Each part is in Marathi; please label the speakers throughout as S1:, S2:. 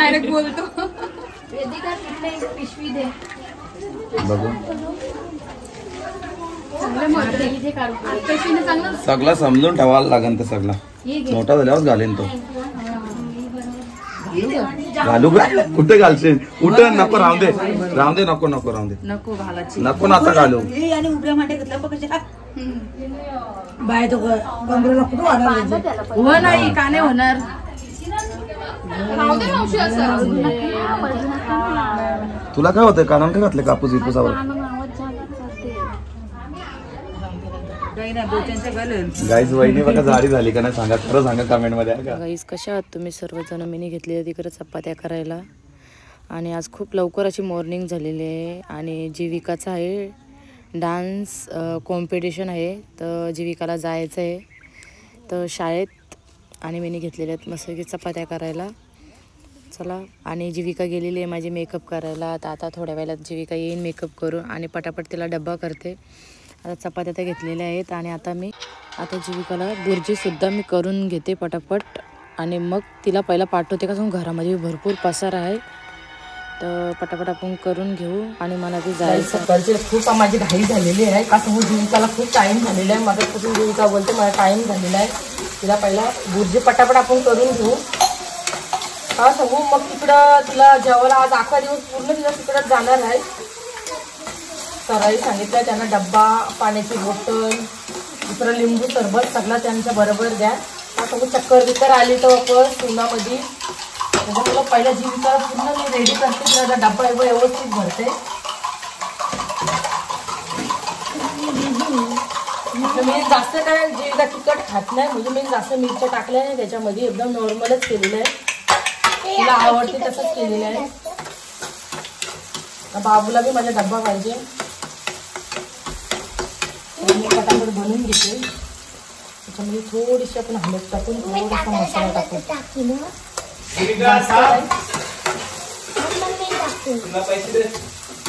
S1: डायरेक्ट बोलतो.
S2: पिशवी दे
S3: बघू
S1: चांगलं
S3: सगळं समजून ठेवायला लागेल. ते सगळं मोठा झाल्यावर घालेन तो. घालू का कुठे घालशील? कुठे नको राहू दे राहू दे नको नको राहू दे
S1: नको घालायची
S3: नको ना आता घालू.
S4: आणि उभ्या मांड्या घेतल्या बघ कशा बाय तो कमरेला कुठं वाढणार
S1: हो नाही का नाही होणार.
S3: तुला काय होतंय? कानान काय घातले कापूस विपूसावर? गाईज वहिनी बघा झाडी झाली का नाही सांगा. खरं सांगा कमेंट मध्ये.
S2: गाईज कशा आहात तुम्ही सर्वजण? मी घेतलेल्या तिकडे चपात्या करायला आणि आज खूप लवकर अशी मॉर्निंग झालेली आहे आणि जीविकाचा आहे डान्स कॉम्पिटिशन आहे. तर जीविकाला जायचं आहे तर शाळेत आणि मी घेतलेल्या आहेत मस्त की चपात्या करायला. चला आणि जीविका गेलेली आहे माझी मेकअप करायला. तर आता थोड्या वेळात जीविका येईन मेकअप करून आणि पटापट तिला डब्बा करते. आता चपात्या त्या घेतलेल्या आहेत आणि आता जीविकाला बुर्जीसुद्धा मी करून घेते पटापट आणि मग तिला पहिला पाठवते का सांगू. घरामध्ये भरपूर पसार आहे तर पटापट आपण करून घेऊ आणि मला ते जायचं.
S1: सकाळची खूप माझी घाई झालेली आहे का सांगू. जीविकाला खूप टाइम झालेला आहे. माझ्यापासून जीविका बोलते मला टाइम झालेला आहे. तिला पहिला बुर्जी पटापट आपण करून घेऊ का सांगू. मग तिकडं तिला जेवायला आज अख्खा दिवस पूर्ण तिला तिकडं जाणार आहे. सराई सांगितलं त्यांना डब्बा पाण्याची बॉटल दुसरं लिंबू सरबत सगळं त्यांच्या बरोबर द्या. आता मग चक्कर बिक्कर आली तर वापस उन्हामध्ये त्याच्यामुळं पहिल्या जीविका पूर्ण मी रेडी करते. तिला डब्बा व्यवस्थित भरते. मी जास्त काय जीविका तिखट खात नाही म्हणजे मी जास्त मिरच्या टाकल्या नाही त्याच्यामध्ये. एकदम नॉर्मलच केलेलं आहे. तिला आवडते तसंच केलेलं आहे. बाबूला बी माझा डब्बा पाहिजे. मी पटापट बनवून घेते. त्याच्यामध्ये थोडीशी आपण हळद टाकून थोडासा मसाला टाकून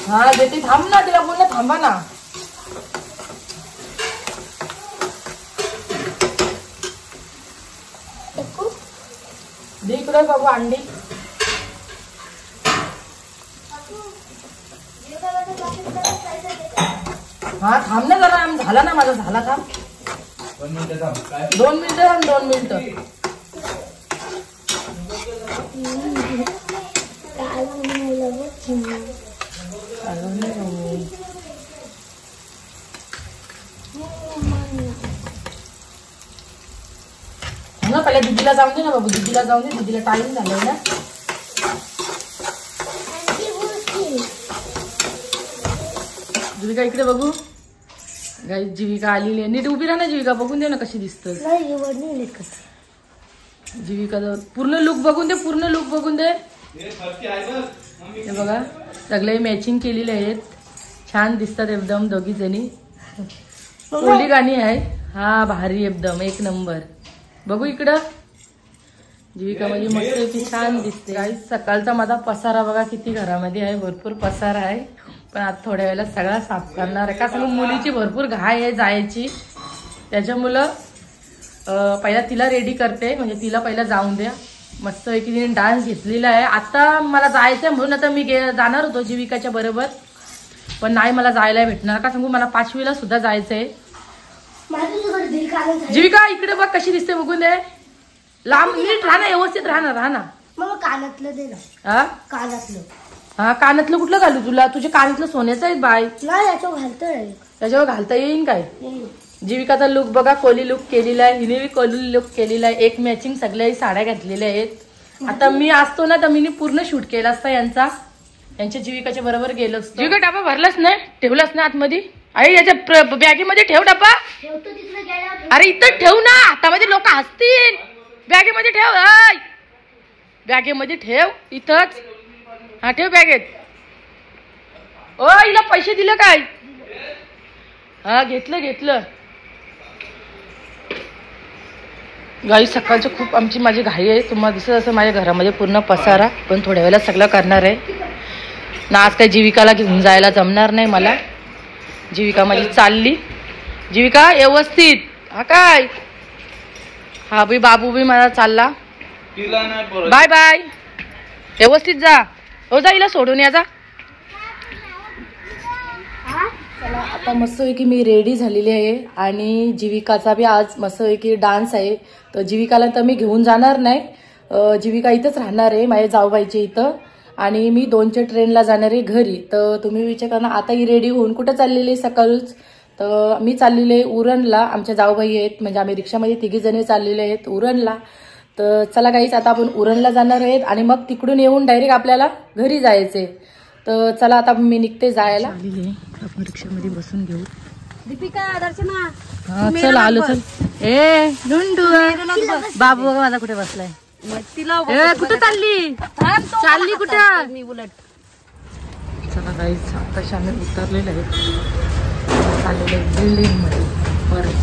S1: हा देते. थांब ना तिला बोल ना थांबा ना. दे इकडे बाबू अंडी. हा थांब ना जरा झाला ना माझा झाला. थांब 2 मिनिटं थांब 2 मिनिटं. ना पहिल्या दिदीला जाऊन दे ना बाबू. दिदीला जाऊन दे. दिदीला टाइम झालाय ना. जीविका इकडे बघू. गाई जीविका आलेली आहे. नीट उभी राहा ना जीविका. बघून दे ना कशी दिसतं जीविका. पूर्ण लुक बघून दे. पूर्ण लुक बघून दे. हे बघा सगळे मॅचिंग केलेले आहेत. छान दिसतात एकदम दोघी जणी. ओली गाणी आहे. हा भारी एकदम एक नंबर. बघू इकडं जीविका म्हणजे मस्त छान दिसते. गाई सकाळचा माझा पसारा बघा किती घरामध्ये आहे. भरपूर पसारा आहे पण आता थोड्या वेळेला सगळा साफ करणार आहे का सांगू. मुलीची भरपूर घाई आहे जायची त्याच्यामुळं पहिला तिला रेडी करते म्हणजे तिला पहिला जाऊन द्या. मस्त तिने डान्स घेतलेला आहे. आता मला जायचं आहे म्हणून आता मी जाणार होतो जीविकाच्या बरोबर पण नाही मला जायला भेटणार का सांगू. मला 5वीला सुद्धा जायचंय. जीविका इकडे बघ कशी दिसते बघून दे. लांब नीट राहा ना. व्यवस्थित राहा ना.
S4: मग कानातलं दे ना.
S1: हा
S4: कानातलं.
S1: हा कानातलं कुठलं घालू तुला. तुझे कानातलं सोन्याचं आहे बाय.
S4: नाही याच्यावर घालतोय.
S1: त्याच्यावर घालता येईन काय. जीविकाचा लुक बघा. कोली लुक केलेला आहे. हिने कोली लुक केलेला आहे. एक मॅचिंग सगळ्या साड्या घातलेल्या आहेत. आता मी असतो ना तर मी पूर्ण शूट केला असता यांच्या जीविकाच्या बरोबर गेलो असतो. जीविका डबा भरलाच नाही ठेवलाच नाही आतमध्ये. आई याच्या बॅगेमध्ये ठेव डबा. अरे इथं ठेव ना. हातामध्ये लोक हसतील. बॅगेमध्ये ठेव. बॅगेमध्ये ठेव इथंच. हा ठेव बॅगेत. ओ हिला पैसे दिले काय. हा घेतलं. गाई सकाळचं खूप माझी घाई आहे. तुम्हाला दिसत असं माझ्या घरामध्ये पूर्ण पसारा पण थोड्या वेळेला सगळं करणार आहे ना. आज काही जीविकाला घेऊन जायला जमणार नाही मला. जीविका माझी चालली. जीविका व्यवस्थित. हा काय हा बाबू बी मला चालला. Bye bye. व्यवस्थित जा. हो जा, हिला सोडून या जा. चला आता मस्तपैकी मी रेडी झालेली आहे आणि जीविकाचा बी आज मस्तपैकी डान्स आहे. तर जीविकाला तर मी घेऊन जाणार नाही, जीविका इथंच राहणार आहे माझ्या जाऊबाईच्या इथं आणि मी 2च्या ट्रेनला जाणार आहे घरी. तर तुम्ही विचार करा आता ही रेडी होऊन कुठं चाललेली आहे सकाळीच. तर मी चाललेले आहे उरणला. आमच्या जाऊबाई आहेत म्हणजे आम्ही रिक्षामध्ये 3 जणी चाललेले आहेत उरणला. तर चला गाईच आता आपण उरणला जाणार आहेत आणि मग तिकडून येऊन डायरेक्ट आपल्याला घरी जायचंय. तर चला आता मी निघते जायला. आपण रिक्षामध्ये बसून घेऊ.
S4: दीपिका दर्शना
S1: चल आलो चल. ए डुंडू बाबू बघा माझा कुठे बसलाय. कुठे चालली चालली कुठं
S4: मी उलट.
S1: चला गाईच आताशी आम्ही उतरलेले आहेत चाललेले बिल्डिंग मध्ये परत.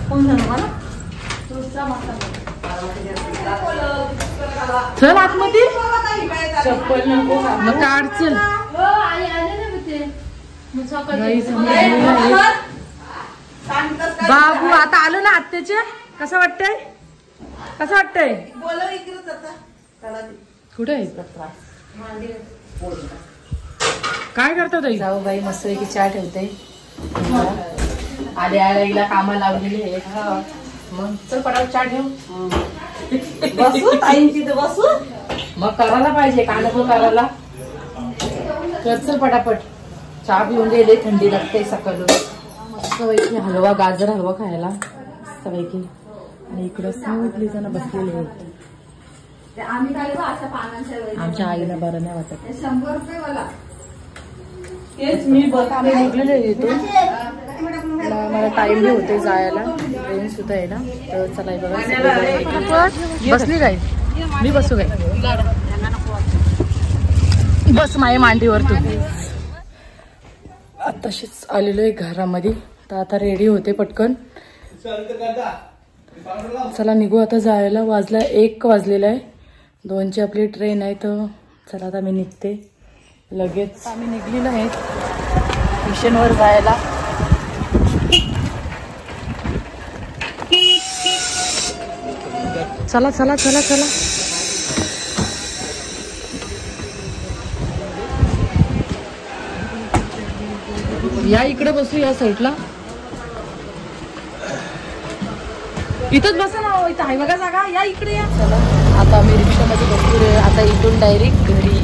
S1: कोण झालं मला चल आतमध्ये चप्पल नको मग काढ चल. बाबू आता आलं ना आत्याच्या. कसं वाटतंय कसं वाटतंय कुठे आहे काय करतात जाऊबाई मस्त पैकी चहा ठेवते. आले आल्या हिला कामा लावलेली आहे. मग चल पटाव चहा ठेव. बसू ताईंची तर बसू मग करायला पाहिजे का नको करायला. कर चल पटापट चहा पिऊन गेले. थंडी लागते सकाळून. मस्त पैकी हलवा गाजर हलवा खायला मस्त पैकी. आणि इकडं सगळी जण बसलेले आहेत. आमच्या आईला बरं नाही वाटत.
S4: 100 रुपये मला
S1: तेच मी आम्ही निघलेले येतो. मला टाइम बी होते जायला. ट्रेन सुद्धा आहे ना. तर चला बघा बसली काय मी बसू काय बस माझ्या मांडीवर तू. आताशीच आलेलो आहे घरामध्ये. तर आता रेडी होते पटकन. चला निघू आता जायला. वाजला 1 वाजलेला आहे. 2ची आपली ट्रेन आहे. तर चला आता मी निघते लगेच. आम्ही निघलेलो आहे स्टेशनवर जायला. चला चला चला चला. या इकडे बसू या साईडला. इथंच बसा ना. इथं आहे बघा जागा. या इकडे या. चला आता आम्ही रिक्षामध्ये बसलो. आता इथून डायरेक्ट घरी.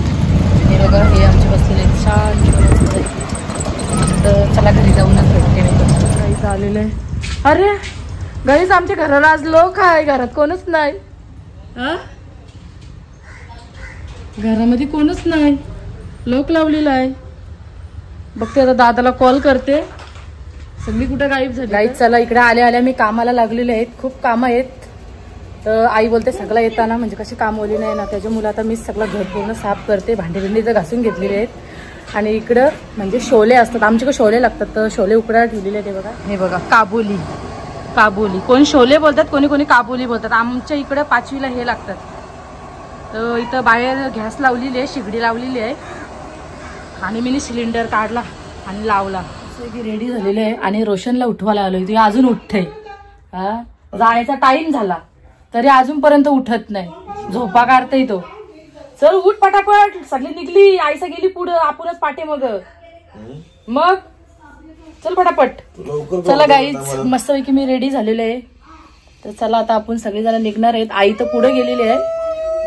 S1: हे बघा हे आमचे बसलेले छान. तर चला घरी जाऊनच भेटते मी. गाईच आलेलं आहे. अरे गाईच आमच्या घराला आज लोक आहे. घरात कोणच नाही. घरामध्ये कोणच नाही. लोक लावलेला आहे. बघते आता दादाला कॉल करते. सगळी कुठे गायब झाली. गाईच चला इकडे आल्या आल्या मी कामाला लागलेले आहेत. खूप कामं आहेत. तर आई बोलते सगळं येताना म्हणजे कशी काम ओली नाही ना त्याच्यामुळे आता मी सगळं घर पूर्ण साफ करते. भांडे भिंडी तर घासून घेतलेले आहेत. आणि इकडं म्हणजे शोले असतात आमच्याकडे. शोले लागतात तर शोले उकडायला ठेवलेले आहेत. हे बघा हे बघा काबुली. काबुली कोण शोले बोलतात कोणी कोणी काबुली बोलतात. आमच्या इकडं 5वीला हे लागतात. तर इथं बाहेर गॅस लावलेली आहे. शिगडी लावलेली आहे. आणि मी सिलेंडर काढला आणि लावला. रेडी झालेले आहे आणि रोशनला उठवायला आलोय. ती अजून उठते. जायचा टाइम झाला तरी अजूनपर्यंत उठत नाही. झोपा काढतोय तो. चल उठ पटापट. सगळी निघली. आईसा गेली पुढं. आपणच पाठे मग चल पटापट. चला गाईज मस्तपैकी मी रेडी झालेले आहे. तर चला आता आपण सगळेजण निघणार आहेत. आई तर पुढे गेलेली आहे.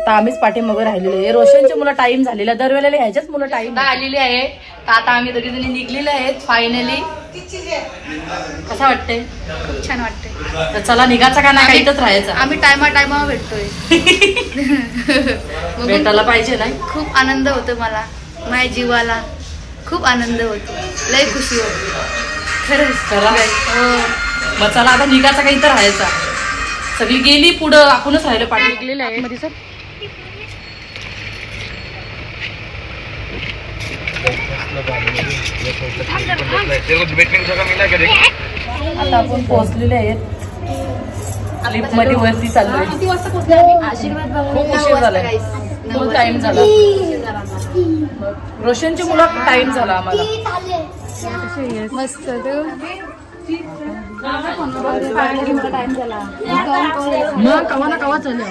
S1: तर आम्हीच पाठीमाग राहिलेले आहे. रोशनचे मुलं टाइम झालेला. दरवेळेला ह्याच्याच मुलं टाइम आलेली आहे. तर आता आम्ही दोघी जणी निघलेले आहेत फायनली. कसं वाटतंय.
S2: खूप छान वाटतंय.
S1: तर चला निघायचं का नाही इथंच राहायचं.
S2: आम्ही टायमा भेटतोय.
S1: भेटायला पाहिजे नाही.
S2: खूप आनंद होतो मला. माझ्या जीवाला खूप आनंद होतो. लय खुशी होती खरंच.
S1: चला मग चला आता निघायचं का इथं राहायचा. सगळी गेली पुढं आपणच राहिलो पाठी. निघलेले आहे मध्ये. सर आता आपण पोहोचलेले आहेत. लिफ्ट मध्ये वरती चाललोय. खूप उशीर झालाय. खूप टाइम झाला. रोशनची मुलं टाइम झाला आम्हाला.
S2: मस्त.
S1: मग कवा ना कवा चालू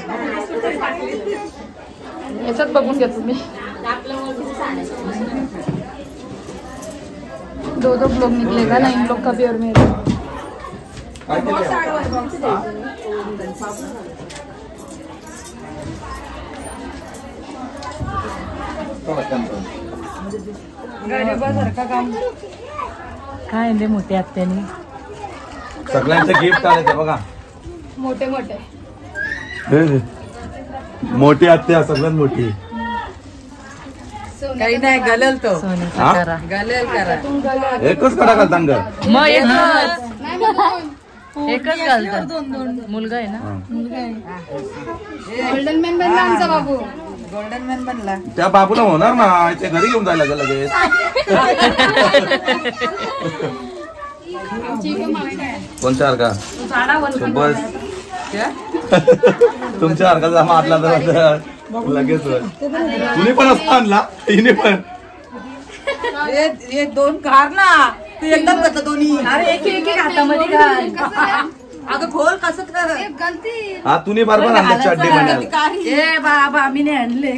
S1: याच्यात बघून घ्या तुम्ही. दो ब्लॉग निकलेगा ना, इन लोग का भी और मेरा. काय ते मोठे आत्यानी
S3: सगळ्यांचे गिफ्ट आले ते बघा.
S1: मोठे मोठे
S3: मोठी आत्या सगळ्यात मोठी.
S4: काही नाही घालेल तो.
S1: सोन्याचा करा.
S4: घालेल करा.
S3: एकच कडा घालता अंग.
S1: मग एकच घालतात. मुलगा आहे ना.
S5: गोल्डन मॅन बनला आमचा बाबू.
S4: गोल्डन मॅन बनला.
S3: त्या बाबूला होणार ना, ते घरी घेऊन जायला लगेच. कोणच्या हरका बस तुमच्या हरका जमा आतला तर लगेच तुम्ही पण असता आणला तिने पण.
S4: हे दोन कार ना, तू एकदम करतो दोन्ही.
S1: अरे एक हातामध्ये घाल.
S4: अगं खोल कसं कर.
S3: हा तुम्ही बरोबर आणला चड्डी म्हणाल.
S1: ए बाबा आम्ही नाही आणले.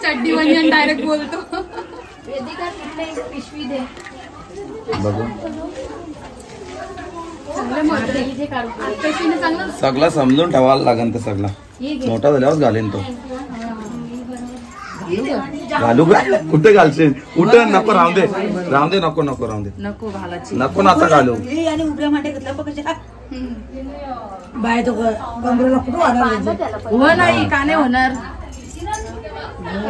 S5: चड्डी बनियन डायरेक्ट बोलतो.
S3: बघू
S5: चांगलं
S3: सगळं समजून ठेवायला लागेल. ते सगळं मोठा झाल्यावर घालेन तो. घालू का कुठे घालशील. कुठं नको राहू दे नको राहू दे
S1: नको घालायची.
S3: नको ना आता घालू.
S4: आणि उभ्या मांडे घेतल्या बघ कशा. बाय तो कमरेला कुठं वाढवलं.
S1: हो नाही का नाही होणार.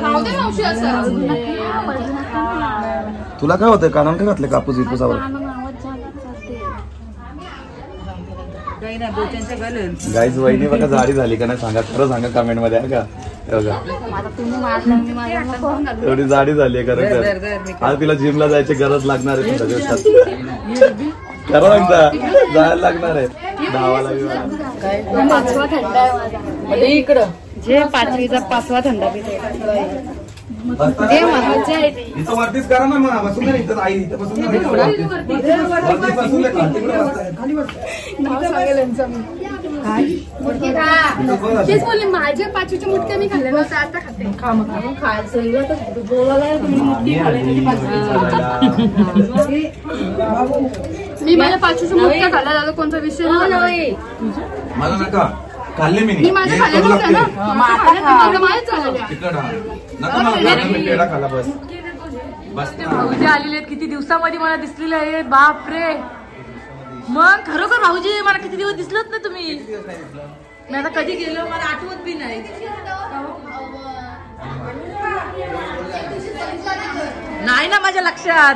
S5: राहू दे मावशी असं.
S3: तुला काय होतंय कानावर काय घातले कापूस विपूसावर.
S4: काही नाही बोचांच्या घालेल.
S3: गाईच वहिनी बघा जाडी झाली का नाही सांगा. खरं सांगा कमेंट मध्ये आहे का. बघा एवढी जाडी झाली आहे खरं तर. आज तिला जिमला जायची गरज लागणार आहे. थोड्या दिवसात खरं सांगता जायला लागणार आहे. धावाला
S5: पाचवा थंडा आहे माझा.
S1: इकडं
S5: जे पाचवीचा 5वा थंडा पिते.
S3: इथं वरतीच करा ना. मग बसून नाही इथं. आई इथं बसून नाही. वरती बसून नाही. खाली बस.
S5: तेच बोलले माझ्या 5वीच्या मुटक्या मी खाल्ल्या नव्हत्या, आता खाते. मी माझ्या 5वीच्या मुटक्या खाल्ल्या झालं. कोणता विषय नाही.
S3: मला नका खाल्ले
S5: मी माझ्या खाल्ल्या नव्हत्या ना. माझ्याच झालेल्या.
S3: तिकडं नका मला पेढा खाला बस. बस
S1: भाऊजी आलेले आहेत. किती दिवसामध्ये मला दिसलेले आहेत. बाप रे. मग खरोखर भाऊजी मला किती दिवस दिसलत ना तुम्ही. मी आता कधी गेलो मला आठवत बी नाही. नाही ना माझ्या लक्षात.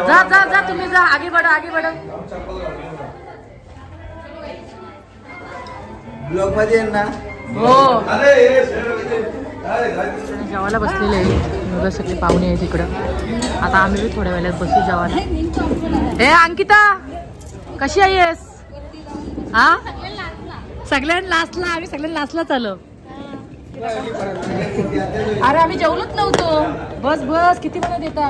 S1: जा जा जा तुम्ही जा. आगे बढ़ो आगे बढ़ो.
S3: ब्लॉग मध्ये ना.
S1: हो जेवायला बसलेले आहे. मुलं सगळे पाहुणे आहेत तिकडं. आता आम्ही बी थोड्या वेळात बसू जेवायला. हे अंकिता कशी आहेस. हा सगळ्यांना लास्टला. आम्ही सगळ्यांना लास्टला चालू. अरे आम्ही जेवलोच नव्हतो. बस बस किती म्हणत येता.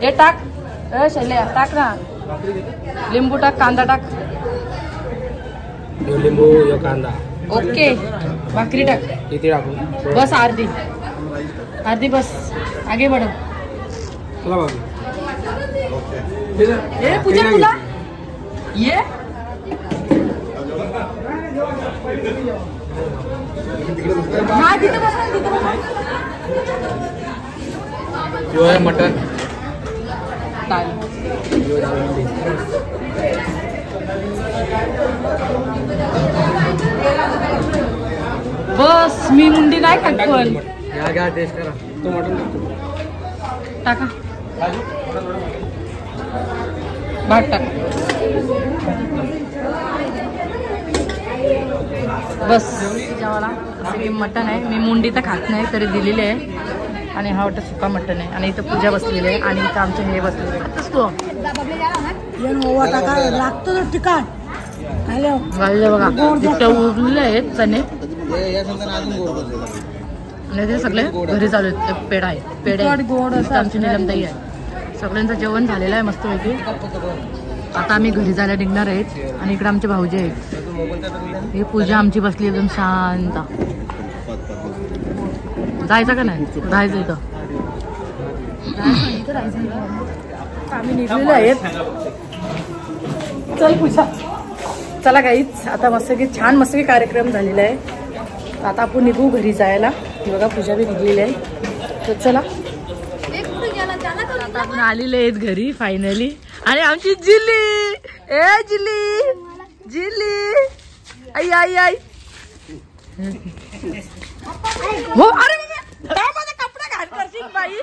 S1: हे टाक शैल्या टाक ना. लिंबू टाक. कांदा टाक.
S6: लिंबू यो कांदा.
S1: ओके भाकरी टाक.
S6: किती टाकू.
S1: बस अर्धी अर्धी बस. आगे बढ़ो.
S6: चला बाबू.
S1: ए पूजा तुला ये. हा तिथे बस तिथे बस.
S6: यो आहे मटन.
S1: बस मी मुंडी नाही खात पण.
S6: घ्या टेस्ट करा. तो मटन
S1: टाका भात टाका. बस जेवायला मटन आहे. मी मुंडी तर खात नाही तरी दिलेली आहे. आणि हा वाटतं सुका मटन आहे. आणि इथं पूजा बसलेली आहे. आणि इथं आमचे हे बसलेले आहे.
S4: ओवा टाका लागतो तो तिखट. हॅलो
S1: गाईला बघा इतक्या उरलेले आहेत चणे आणि ते सगळे घरी चालू आहेत. पेढा आहे पेढे आहेत. आमची निलमताई आहे. सगळ्यांचं जेवण झालेलं आहे मस्तपैकी. आता आम्ही घरी जायला निघणार आहेत आणि इकडे आमचे भाऊजी आहेत. ही पूजा आमची बसली एकदम शांत. जायचं का नाही राहायचं इथं. आम्ही निघलेलो आहेत. चल पूजा चला काहीच आता मस्तपैकी छान मस्तपैकी कार्यक्रम झालेला आहे. आता आपण निघू घरी जायला. ही बघा पूजा बी निघलेली आहे. तर चला आता आपण आलेले आहेत घरी फायनली. आणि आमची जिल्ली ए जिल्ली जिल्ली आई आई आई हो अरे माझा कपडा घाल करशील बाई.